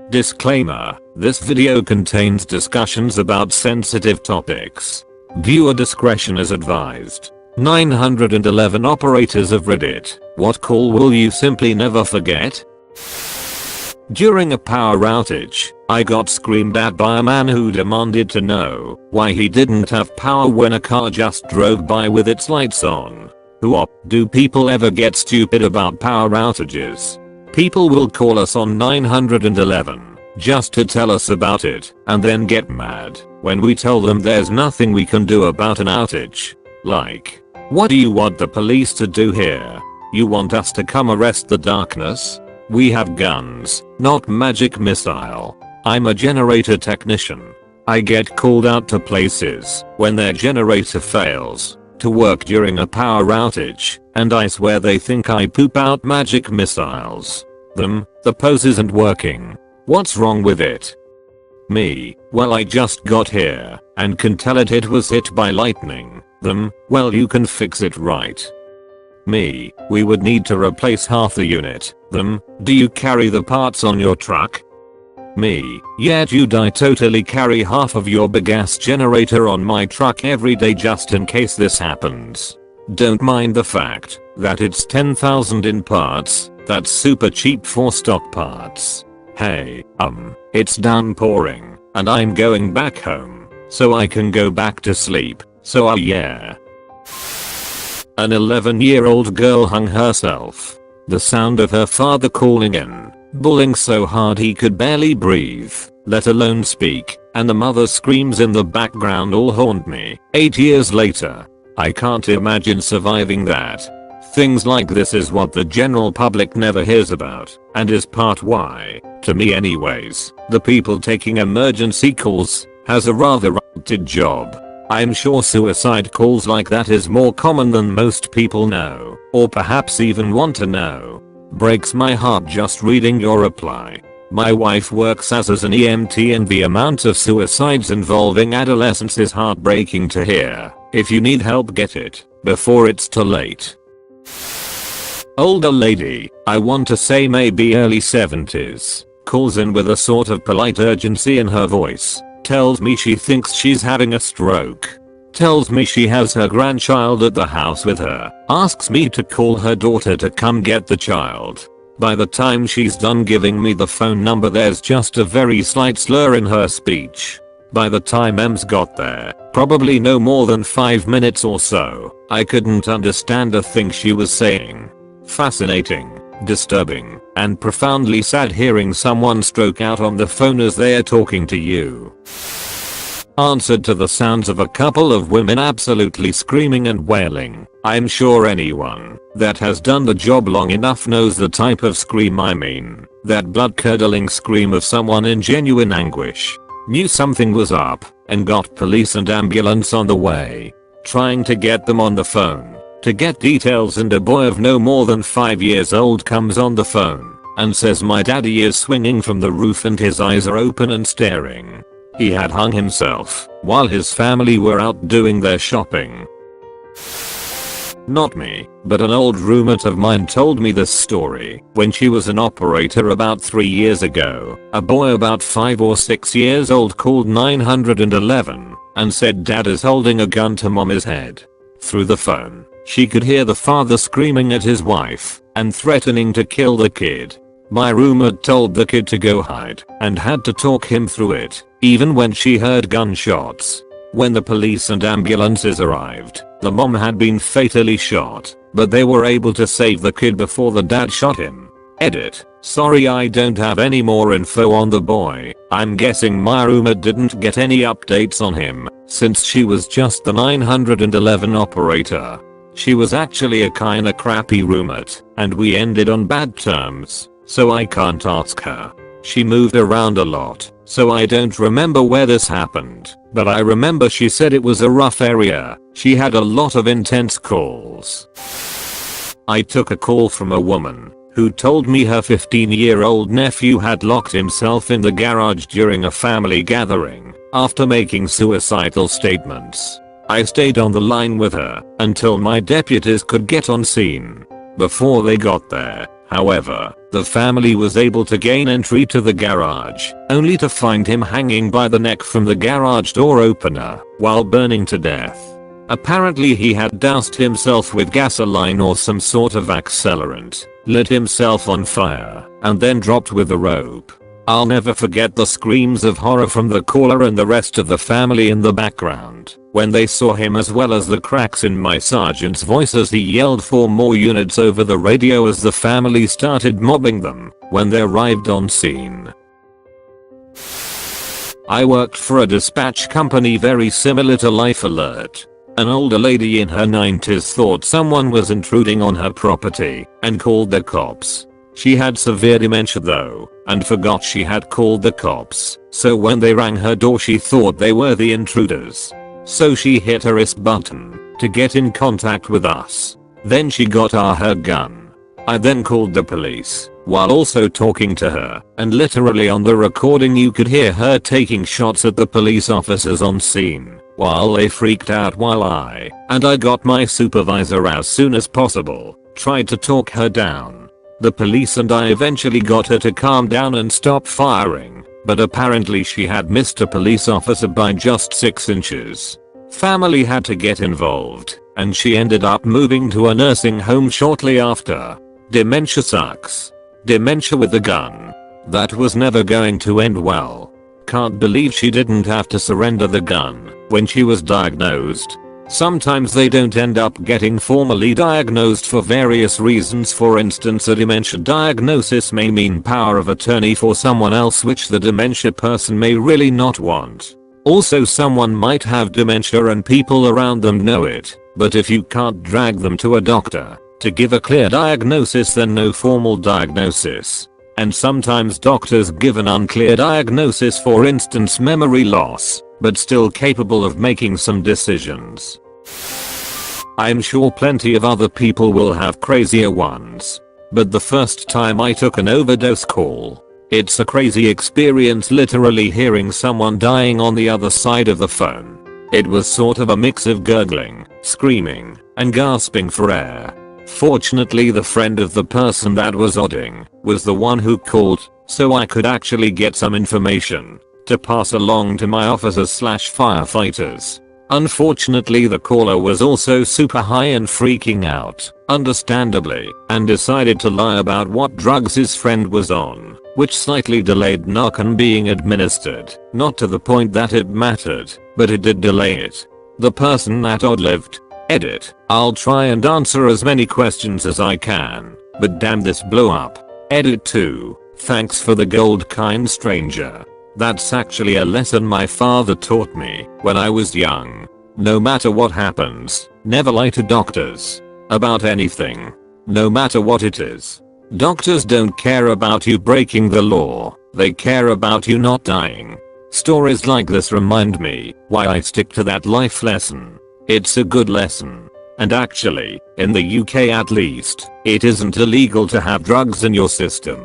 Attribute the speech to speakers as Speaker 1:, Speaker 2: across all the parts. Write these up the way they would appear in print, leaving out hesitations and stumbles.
Speaker 1: Disclaimer: this video contains discussions about sensitive topics. Viewer discretion is advised. 911 operators of Reddit, what call will you simply never forget? During a power outage, I got screamed at by a man who demanded to know why he didn't have power when a car just drove by with its lights on. Do people ever get stupid about power outages? People will call us on 911 just to tell us about it and then get mad when we tell them there's nothing we can do about an outage. Like, what do you want the police to do here? You want us to come arrest the darkness? We have guns, not magic missile. I'm a generator technician. I get called out to places when their generator fails to work during a power outage, and I swear they think I poop out magic missiles. The pose isn't working. What's wrong with it? Me, well, I just got here and can tell it was hit by lightning. Well, you can fix it, right? Me, we would need to replace half the unit. Do you carry the parts on your truck? Me, yeah, dude, I totally carry half of your big ass generator on my truck every day just in case this happens. Don't mind the fact that it's 10,000 in parts. That's super cheap for stock parts. Hey, it's downpouring and I'm going back home so I can go back to sleep. So yeah. An 11-year-old girl hung herself. The sound of her father calling in, bawling so hard he could barely breathe, let alone speak, and the mother's screams in the background all haunt me. 8 years later, I can't imagine surviving that. Things like this is what the general public never hears about, and is part why, to me anyways, the people taking emergency calls has a rather rutted job. I'm sure suicide calls like that is more common than most people know, or perhaps even want to know. Breaks my heart just reading your reply. My wife works as an EMT and the amount of suicides involving adolescents is heartbreaking to hear. If you need help, get it before it's too late. Older lady, I want to say maybe early 70s, calls in with a sort of polite urgency in her voice. Tells me she thinks she's having a stroke. Tells me she has her grandchild at the house with her. Asks me to call her daughter to come get the child. By the time she's done giving me the phone number, there's just a very slight slur in her speech. By the time Ems got there, probably no more than 5 minutes or so, I couldn't understand a thing she was saying. Fascinating, disturbing, and profoundly sad hearing someone stroke out on the phone as they're talking to you. Answered to the sounds of a couple of women absolutely screaming and wailing. I'm sure anyone that has done the job long enough knows the type of scream I mean. That blood-curdling scream of someone in genuine anguish. Knew something was up and got police and ambulance on the way. Trying to get them on the phone to get details, and a boy of no more than 5 years old comes on the phone and says my daddy is swinging from the roof and his eyes are open and staring. He had hung himself while his family were out doing their shopping. Not me, but an old roommate of mine told me this story when she was an operator about 3 years ago. A boy about 5 or 6 years old called 911 and said dad is holding a gun to mommy's head. Through the phone, she could hear the father screaming at his wife and threatening to kill the kid. My roommate told the kid to go hide and had to talk him through it, even when she heard gunshots. When the police and ambulances arrived, the mom had been fatally shot, but they were able to save the kid before the dad shot him. Edit. Sorry, I don't have any more info on the boy. I'm guessing my roommate didn't get any updates on him, since she was just the 911 operator. She was actually a kinda crappy roommate, and we ended on bad terms, so I can't ask her. She moved around a lot, so I don't remember where this happened, but I remember she said it was a rough area. She had a lot of intense calls. I took a call from a woman who told me her 15-year-old nephew had locked himself in the garage during a family gathering after making suicidal statements. I stayed on the line with her until my deputies could get on scene. Before they got there, however, The family was able to gain entry to the garage, only to find him hanging by the neck from the garage door opener while burning to death. Apparently he had doused himself with gasoline or some sort of accelerant, lit himself on fire, and then dropped with a rope. I'll never forget the screams of horror from the caller and the rest of the family in the background when they saw him, as well as the cracks in my sergeant's voice as he yelled for more units over the radio as the family started mobbing them when they arrived on scene. I worked for a dispatch company very similar to Life Alert. An older lady in her 90s thought someone was intruding on her property and called the cops. She had severe dementia though, and forgot she had called the cops, so when they rang her door she thought they were the intruders. So she hit her wrist button to get in contact with us. Then she got her gun. I then called the police while also talking to her, and literally on the recording you could hear her taking shots at the police officers on scene while they freaked out, while I got my supervisor as soon as possible, tried to talk her down. The police and I eventually got her to calm down and stop firing, but apparently she had missed a police officer by just 6 inches. Family had to get involved, and she ended up moving to a nursing home shortly after. Dementia sucks. Dementia with a gun. That was never going to end well. Can't believe she didn't have to surrender the gun when she was diagnosed. Sometimes they don't end up getting formally diagnosed for various reasons. For instance, a dementia diagnosis may mean power of attorney for someone else, which the dementia person may really not want. Also, someone might have dementia and people around them know it, but if you can't drag them to a doctor to give a clear diagnosis, then no formal diagnosis. And sometimes doctors give an unclear diagnosis, for instance memory loss, but still capable of making some decisions. I'm sure plenty of other people will have crazier ones, but the first time I took an overdose call, it's a crazy experience, literally hearing someone dying on the other side of the phone. It was sort of a mix of gurgling, screaming, and gasping for air. Fortunately, the friend of the person that was odding was the one who called, so I could actually get some information to pass along to my officers/firefighters. Unfortunately, the caller was also super high and freaking out, understandably, and decided to lie about what drugs his friend was on, which slightly delayed Narcan being administered. Not to the point that it mattered, but it did delay it. The person that outlived. Edit. I'll try and answer as many questions as I can, but damn, this blew up. Edit 2. Thanks for the gold, kind stranger. That's actually a lesson my father taught me when I was young. No matter what happens, never lie to doctors about anything, no matter what it is. Doctors don't care about you breaking the law, they care about you not dying. Stories like this remind me why I stick to that life lesson. It's a good lesson. And actually, in the UK at least, it isn't illegal to have drugs in your system.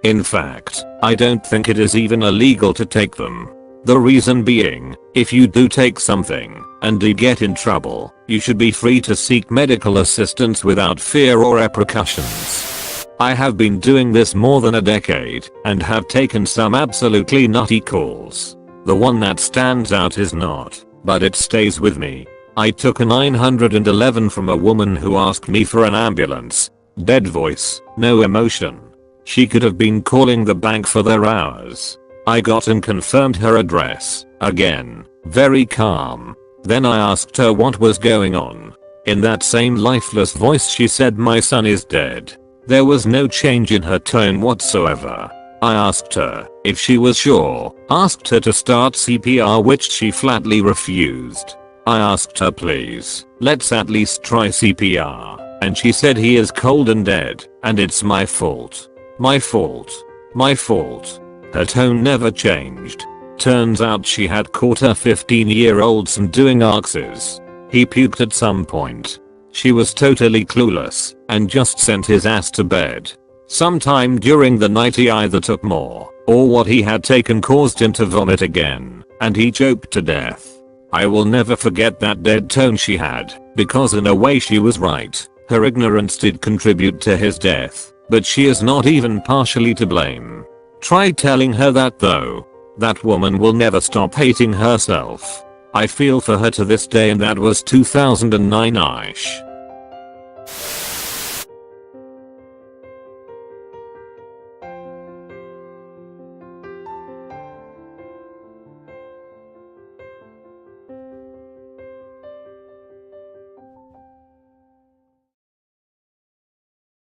Speaker 1: In fact, I don't think it is even illegal to take them. The reason being, if you do take something and do get in trouble, you should be free to seek medical assistance without fear or repercussions. I have been doing this more than a decade and have taken some absolutely nutty calls. The one that stands out is not, but it stays with me. I took a 911 from a woman who asked me for an ambulance. Dead voice, no emotion. She could have been calling the bank for their hours. I got and confirmed her address. Again, very calm. Then I asked her what was going on. In that same lifeless voice she said, "My son is dead." There was no change in her tone whatsoever. I asked her if she was sure, asked her to start CPR, which she flatly refused. I asked her, "Please, let's at least try CPR," and she said, "He is cold and dead, and it's my fault. My fault. My fault." Her tone never changed. Turns out she had caught her 15-year-old son doing arxes. He puked at some point. She was totally clueless and just sent his ass to bed. Sometime during the night he either took more, or what he had taken caused him to vomit again, and he choked to death. I will never forget that dead tone she had, because in a way she was right. Her ignorance did contribute to his death. But she is not even partially to blame. Try telling her that though. That woman will never stop hating herself. I feel for her to this day, and that was 2009-ish.